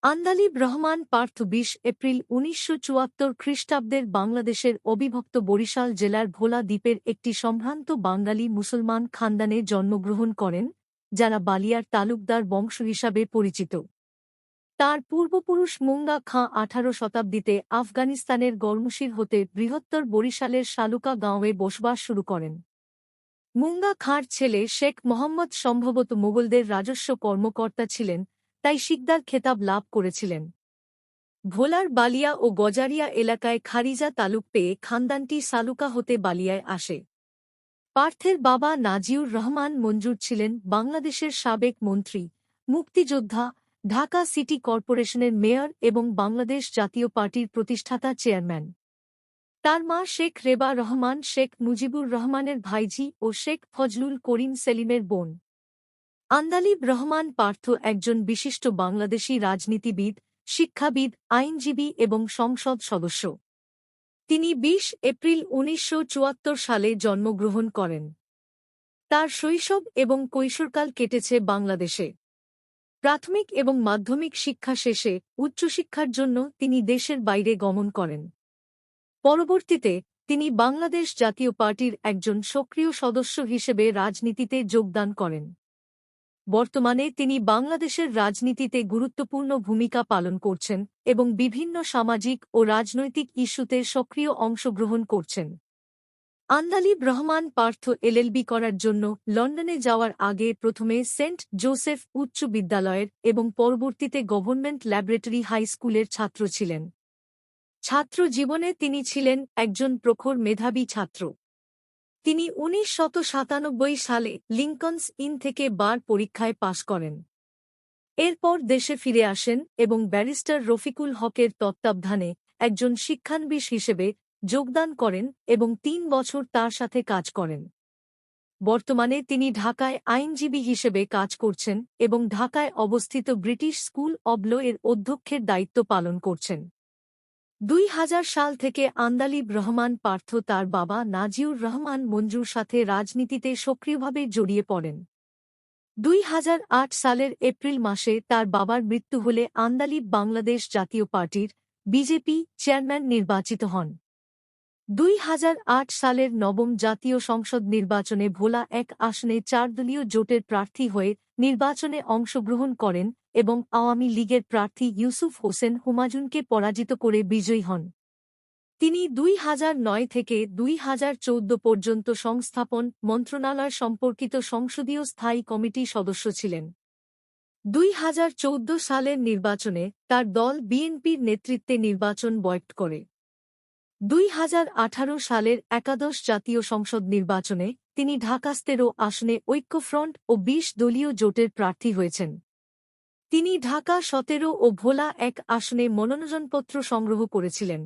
Andalib Rahman Partha ২০ April ১৯৭৪ খ্রিস্টাব্দের বাংলাদেশের অবিভক্ত বরিশাল জেলার ভোলা দ্বীপের একটি সম্ভ্রান্ত বাঙালি মুসলমান খানদানে জন্মগ্রহণ করেন, যারা বালিয়ার তালুকদার বংশ হিসাবে পরিচিত। তার পূর্বপুরুষ মুঙ্গা খাঁ ১৮ শতাব্দীতে আফগানিস্তানের গরমুশির হতে বৃহত্তর বরিশালের শালুকা গাঁওয়ে বসবাস শুরু করেন। মুঙ্গা খাঁর ছেলে শেখ মোহাম্মদ সম্ভবত মোগলদের রাজস্ব কর্মকর্তা ছিলেন, তাই সিকদার খেতাব লাভ করেছিলেন। ভোলার বালিয়া ও গজারিয়া এলাকায় খারিজা তালুক পেয়ে খানদানটি সালুকা হতে বালিয়ায় আসে। পার্থের বাবা নাজিউর রহমান মঞ্জুর ছিলেন বাংলাদেশের সাবেক মন্ত্রী, মুক্তিযোদ্ধা, ঢাকা সিটি কর্পোরেশনের মেয়র এবং বাংলাদেশ জাতীয় পার্টির প্রতিষ্ঠাতা চেয়ারম্যান। তার মা শেখ রেবা রহমান শেখ মুজিবুর রহমানের ভাইঝি ও শেখ ফজলুল করিম সেলিমের বোন। আন্দালিব রহমান পার্থ একজন বিশিষ্ট বাংলাদেশী রাজনীতিবিদ, শিক্ষাবিদ, আইনজীবী এবং সংসদ সদস্য। তিনি ২০ এপ্রিল ১৯৭৪ সালে জন্মগ্রহণ করেন। তার শৈশব এবং কৈশোরকাল কেটেছে বাংলাদেশে। প্রাথমিক এবং মাধ্যমিক শিক্ষা শেষে উচ্চশিক্ষার জন্য তিনি দেশের বাইরে গমন করেন। পরবর্তীতে তিনি বাংলাদেশ জাতীয় পার্টির একজন সক্রিয় সদস্য হিসেবে রাজনীতিতে যোগদান করেন। বর্তমানে তিনি বাংলাদেশের রাজনীতিতে গুরুত্বপূর্ণ ভূমিকা পালন করছেন এবং বিভিন্ন সামাজিক ও রাজনৈতিক ইস্যুতে সক্রিয় অংশগ্রহণ করছেন। আন্দালিব রহমান পার্থ এলএলবি করার জন্য লন্ডনে যাওয়ার আগে প্রথমে সেন্ট জোসেফ উচ্চ বিদ্যালয়ের এবং পরবর্তীতে গভর্নমেন্ট ল্যাবরেটরি হাই স্কুলের ছাত্র ছিলেন। ছাত্র জীবনে তিনি ছিলেন একজন প্রখর মেধাবী ছাত্র। তিনি ১৯৯৭ সালে লিঙ্কনস ইন থেকে বার পরীক্ষায় পাশ করেন। এরপর দেশে ফিরে আসেন এবং ব্যারিস্টার রফিকুল হকের তত্ত্বাবধানে একজন শিক্ষানবিশ হিসেবে যোগদান করেন এবং ৩ বছর তার সাথে কাজ করেন। বর্তমানে তিনি ঢাকায় আইনজীবী হিসেবে কাজ করছেন এবং ঢাকায় অবস্থিত ব্রিটিশ স্কুল অব ল এর অধ্যক্ষের দায়িত্ব পালন করছেন। ২০০০ সাল থেকে আন্দালিব রহমান পার্থ তার বাবা নাজিউর রহমান মঞ্জুর সাথে রাজনীতিতে সক্রিয়ভাবে জড়িয়ে পড়েন। ২০০৮ সালের এপ্রিল মাসে তার বাবার মৃত্যু হলে আন্দালিব বাংলাদেশ জাতীয় পার্টির বিজেপি চেয়ারম্যান নির্বাচিত হন। ২০০৮ সালের নবম জাতীয় সংসদ নির্বাচনে ভোলা ১ আসনে ৪ দলীয় জোটের প্রার্থী হয়ে নির্বাচনে অংশগ্রহণ করেন এবং আওয়ামী লীগের প্রার্থী ইউসুফ হোসেন হুমায়ুনকে পরাজিত করে বিজয়ী হন। তিনি ২০০৯ থেকে ২০১৪ পর্যন্ত সংস্থাপন মন্ত্রণালয় সম্পর্কিত সংসদীয় স্থায়ী কমিটি সদস্য ছিলেন। ২০১৪ সালের নির্বাচনে তার দল বিএনপির নেতৃত্বে নির্বাচন বয়কট করে। ২০১৮ সালের একাদশ জাতীয় সংসদ নির্বাচনে তিনি ঢাকা ১৩ আসনে ঐক্যফ্রন্ট ও ২০ দলীয় জোটের প্রার্থী হয়েছেন। তিনি ঢাকা ১৭ ও ভোলা ১ আসনে মনোনয়নপত্র সংগ্রহ করেছিলেন।